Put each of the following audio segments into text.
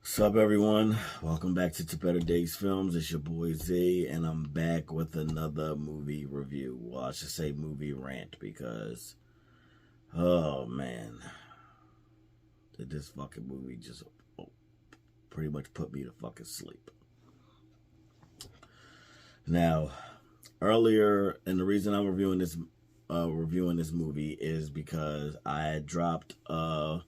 What's up, everyone? Welcome back to Better Days Films. It's your boy Z, and I'm back with another movie review. Well, I should say movie rant because, oh man, this fucking movie just pretty much put me to fucking sleep. Now, earlier, and the reason I'm reviewing this movie is because I had dropped a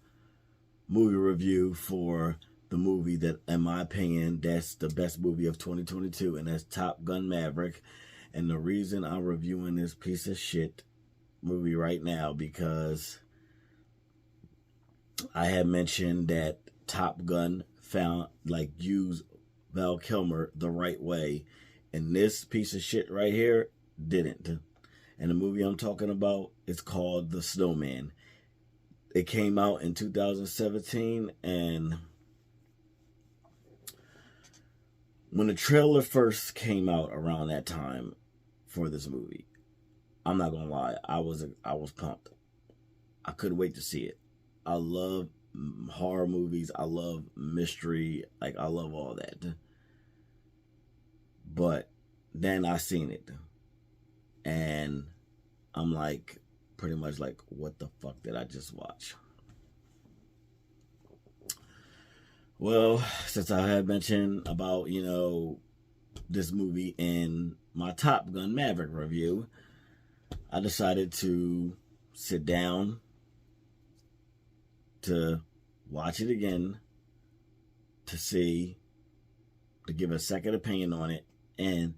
movie review for the movie that, in my opinion, that's the best movie of 2022, and that's Top Gun Maverick. And the reason I'm reviewing this piece of shit movie right now, because I had mentioned that Top Gun used Val Kilmer the right way, and this piece of shit right here didn't. And the movie I'm talking about is called The Snowman. It came out in 2017, and when the trailer first came out around that time for this movie, I'm not gonna lie, I was pumped. I couldn't wait to see it. I love horror movies. I love mystery. I love all that. But then I seen it, and I'm pretty much what the fuck did I just watch? Well, since I had mentioned about, this movie in my Top Gun Maverick review, I decided to sit down to watch it again to give a second opinion on it and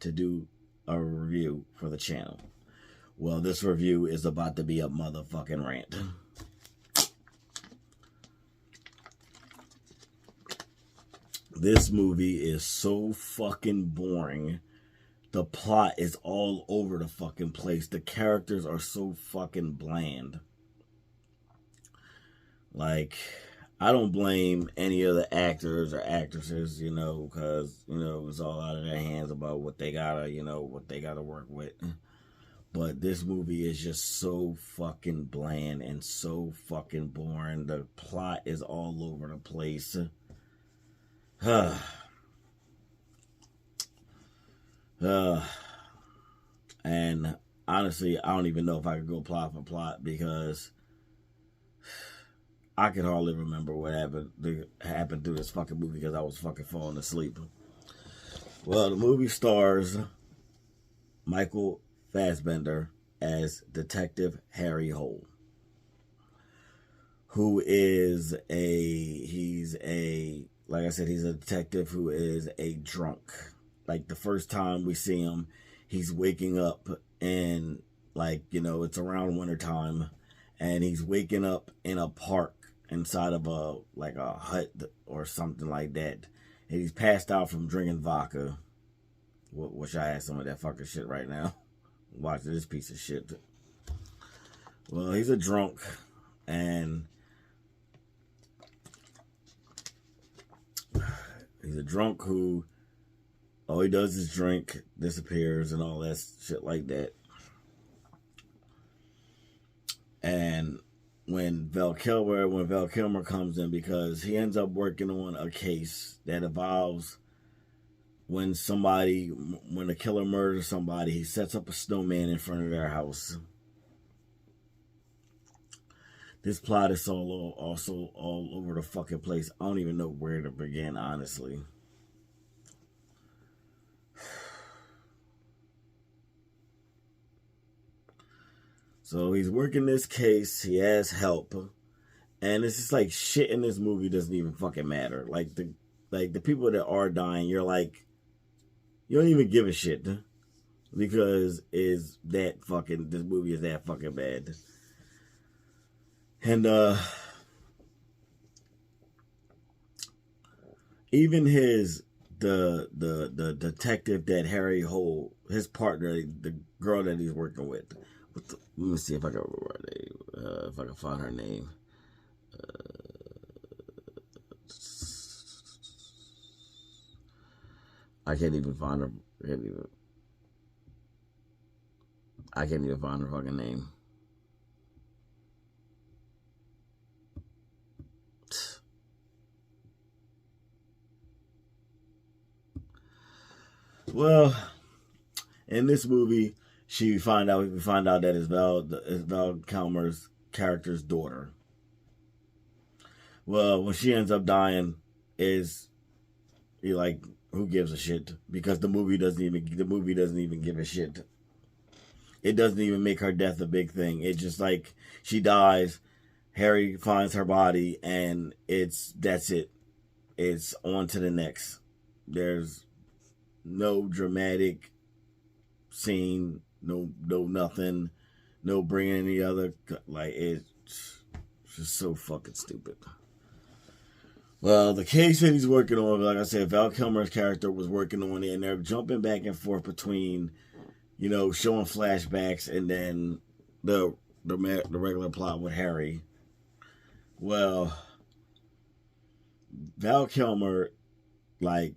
to do a review for the channel. Well, this review is about to be a motherfucking rant. This movie is so fucking boring. The plot is all over the fucking place. The characters are so fucking bland. I don't blame any of the actors or actresses, because, it's all out of their hands about what they gotta work with. But this movie is just so fucking bland and so fucking boring. The plot is all over the place. And honestly, I don't even know if I could go plot for plot, because I can hardly remember what happened through this fucking movie because I was fucking falling asleep. Well, the movie stars Michael Fassbender as Detective Harry Hole, who is he's a detective who is a drunk. The first time we see him, he's waking up and it's around wintertime, and he's waking up in a park inside of a hut or something like that. And he's passed out from drinking vodka. Wish I had some of that fucking shit right now. Watching this piece of shit. Well, he's a drunk, and he's a drunk who all he does is drink, disappears, and all that shit like that. And when Val Kilmer comes in, because he ends up working on a case that involves when a killer murders somebody, he sets up a snowman in front of their house. This plot is also all over the fucking place. I don't even know where to begin, honestly. So he's working this case. He has help, and it's just shit in this movie doesn't even fucking matter. The people that are dying, you're you don't even give a shit, because this movie is that fucking bad. And even the detective that Harry Hole, his partner, the girl that he's working with. Let me see if I can remember her name. If I can find her name. I can't even find her. I can't even find her fucking name. Well, in this movie, we find out that it's Val Kilmer's character's daughter. Well, when she ends up dying, is he like, who gives a shit? Because the movie doesn't even give a shit. It doesn't even make her death a big thing. It's just like she dies, Harry finds her body, and that's it. It's on to the next. There's no dramatic scene, no nothing, no bringing any other, like, it's just so fucking stupid. Well, the case that he's working on, like I said, Val Kilmer's character was working on it, and they're jumping back and forth between, showing flashbacks and then the regular plot with Harry. Well, Val Kilmer, like,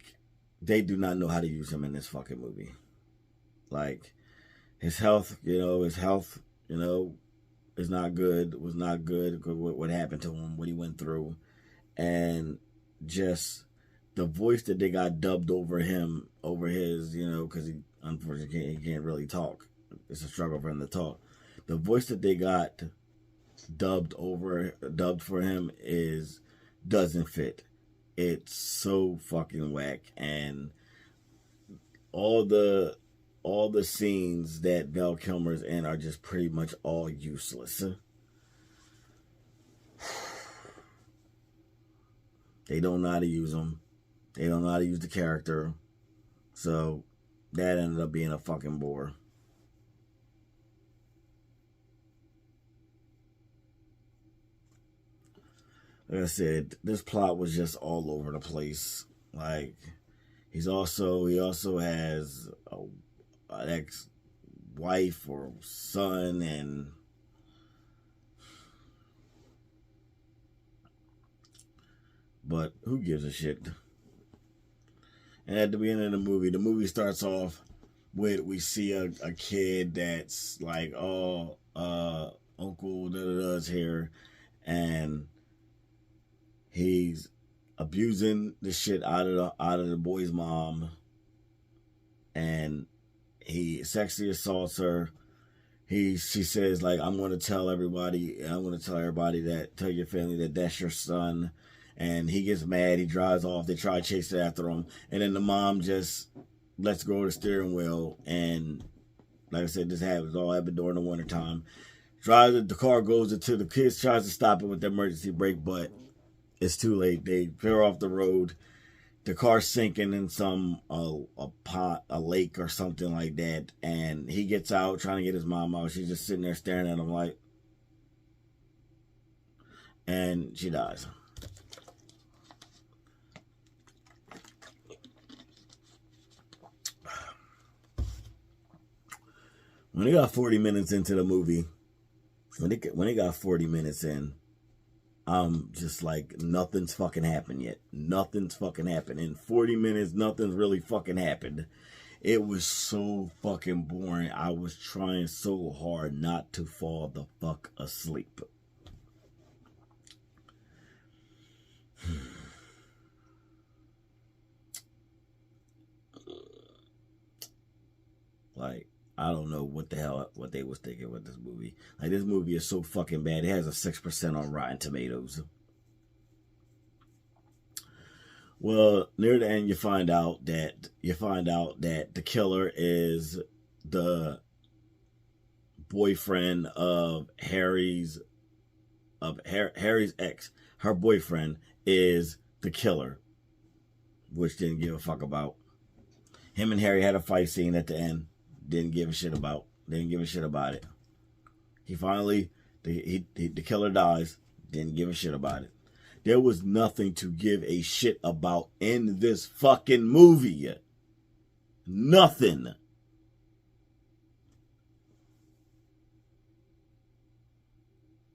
they do not know how to use him in this fucking movie. Like, his health, is not good. Was not good. What happened to him? What he went through, and just the voice that they got dubbed over him, over his, because he unfortunately he can't really talk. It's a struggle for him to talk. The voice that they got dubbed for him doesn't fit. It's so fucking whack, and all the scenes that Val Kilmer's in are just pretty much all useless. They don't know how to use them. They don't know how to use the character. So that ended up being a fucking bore. Like I said, this plot was just all over the place. Like, he also has an ex-wife or son, and but who gives a shit? And at the beginning of the movie starts off with, we see a kid that's like, oh, Uncle da-da-da's here, and he's abusing the shit out of the boy's mom, and he sexually assaults her. She says, like, I'm going to tell everybody tell your family that that's your son. And he gets mad, he drives off, they try to chase after him, and then the mom just lets go of the steering wheel, and like I said, this all happened during the winter time. The car goes into the kids, tries to stop it with the emergency brake, but it's too late. They veer off the road. The car's sinking in some a lake or something like that, and he gets out trying to get his mom out. She's just sitting there staring at him like, and she dies. When they got 40 minutes into the movie, when they got 40 minutes in, I'm just like, nothing's fucking happened yet. Nothing's fucking happened. In 40 minutes, nothing's really fucking happened. It was so fucking boring. I was trying so hard not to fall the fuck asleep. Like, I don't know what they was thinking with this movie. Like, this movie is so fucking bad. It has a 6% on Rotten Tomatoes. Well, near the end, you find out that the killer is the boyfriend of Harry's ex. Her boyfriend is the killer, which didn't give a fuck about. Him and Harry had a fight scene at the end. Didn't give a shit about it. He finally, the killer dies. Didn't give a shit about it. There was nothing to give a shit about in this fucking movie. Nothing.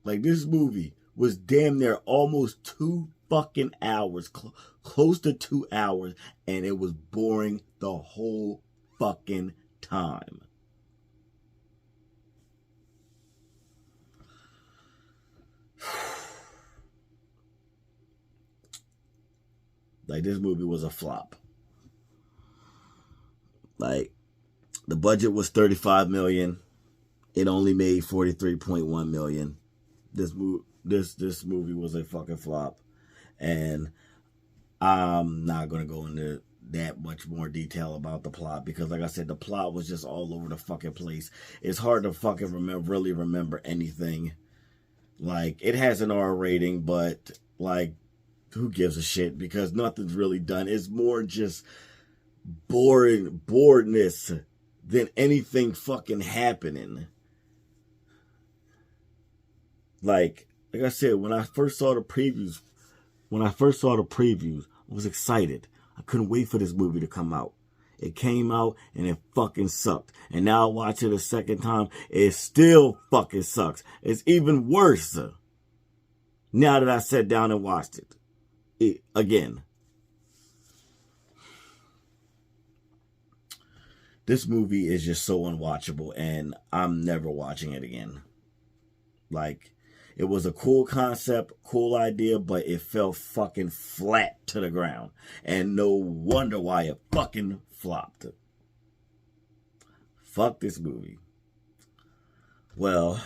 Like, this movie was damn near almost 2 fucking hours, close to 2 hours, and it was boring the whole fucking time. Like, this movie was a flop. Like, the budget was $35 million. It only made $43.1 million. This movie was a fucking flop, and I'm not gonna go into that much more detail about the plot because, like I said, the plot was just all over the fucking place. It's hard to fucking really remember anything. Like, it has an R rating, but like, who gives a shit? Because nothing's really done. It's more just boredness than anything fucking happening. Like I said, when I first saw the previews, I was excited. I couldn't wait for this movie to come out. It came out and it fucking sucked. And now I watch it a second time, it still fucking sucks. It's even worse now that I sat down and watched it again. This movie is just so unwatchable, and I'm never watching it again. Like, it was a cool concept, cool idea, but it fell fucking flat to the ground. And no wonder why it fucking flopped. Fuck this movie. Well,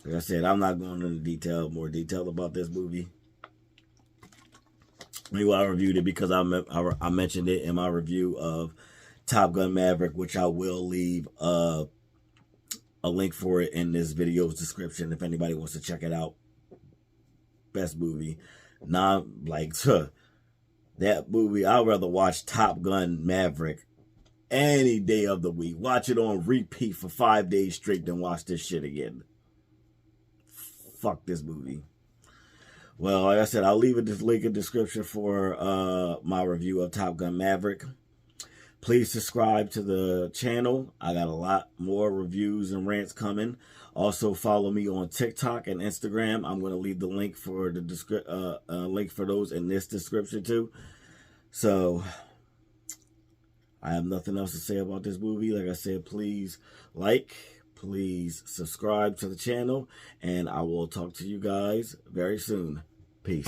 like I said, I'm not going into more detail about this movie. Maybe I reviewed it because I mentioned it in my review of Top Gun Maverick, which I will leave a link for it in this video's description if anybody wants to check it out. Best movie. That movie, I'd rather watch Top Gun Maverick any day of the week. Watch it on repeat for 5 days straight, then watch this shit again. Fuck this movie. Well, like I said, I'll leave this link in the description for my review of Top Gun Maverick. Please subscribe to the channel. I got a lot more reviews and rants coming. Also, follow me on TikTok and Instagram. I'm going to leave the link for those in this description too. So, I have nothing else to say about this movie. Like I said, please please subscribe to the channel, and I will talk to you guys very soon. Peace.